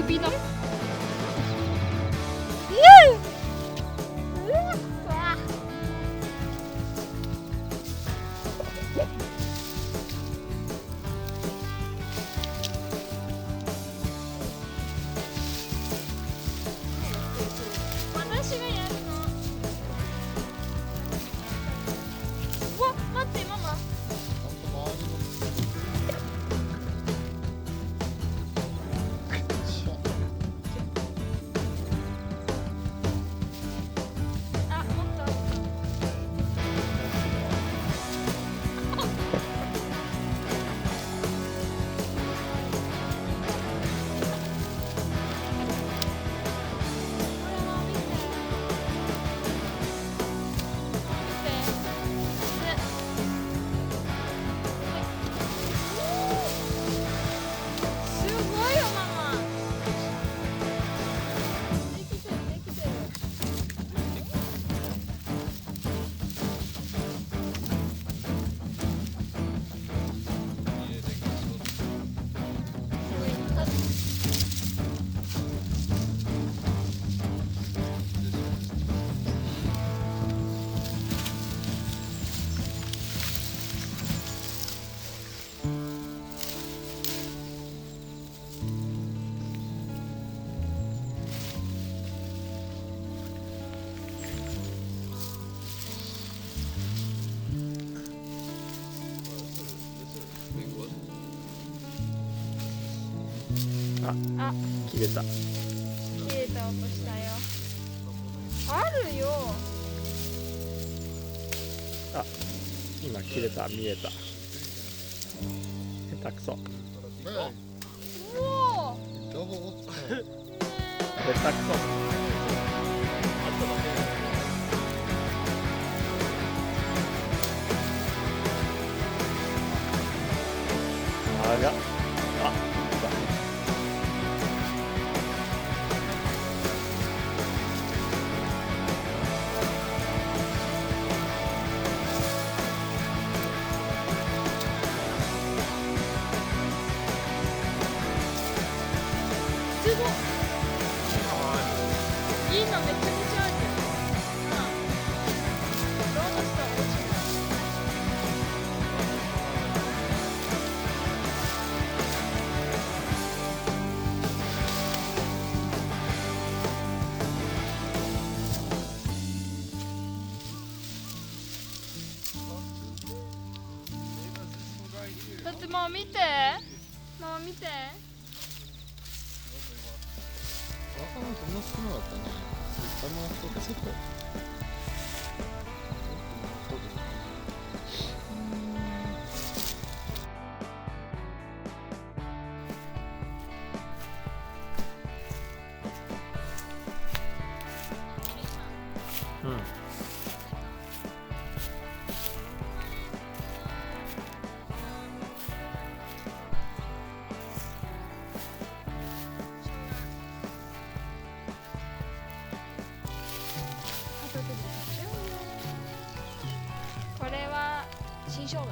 ピード。私がやるの。うわ、待ってママ。あ、もっと。あ、切れた。切れた音したよ。あるよ。あ、今切れた、見えた。下手くそ。うおー。下手くそ。あが、あ、すごい。いいのめちゃめちゃあるよ。ロードスター落ちた。だってママ見て。ママ見て。そんな少なかったね。いっぱいもらっとかセット。うん。これは新生姜。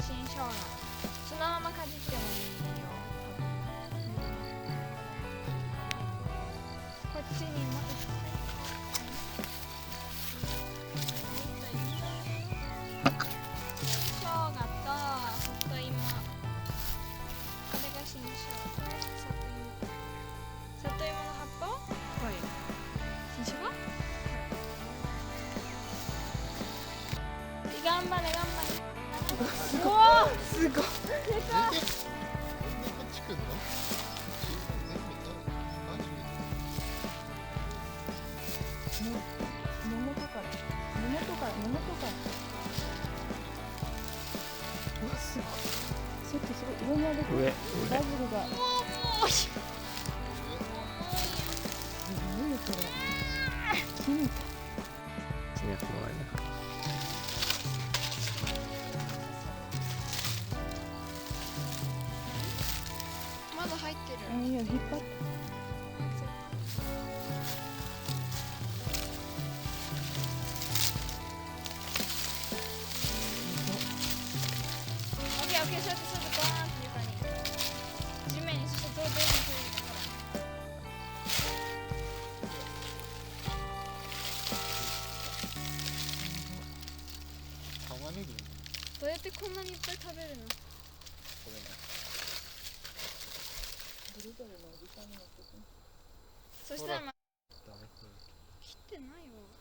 新生姜。そのままかじってもいいよ。こっちにも。新生姜と里芋。これが新生姜。里芋の葉っぱ。これ。新生姜。頑張れ頑張れ。うわー、すごい。でかっ。根元からうわ、すごい。ちょっとすごい上に上げて上、バジルが重い。すごいよこれ。木みたい。地脈の間。まだ入ってる。いや引っ張って。オッケーオッケー、そうやってバーンって床に。地面にそしてどう出てくるかほら。こんなにいっぱい食べるの。ごめんな。ブルドルのおじさんになってくる。そしたらまダメ。切ってないわ。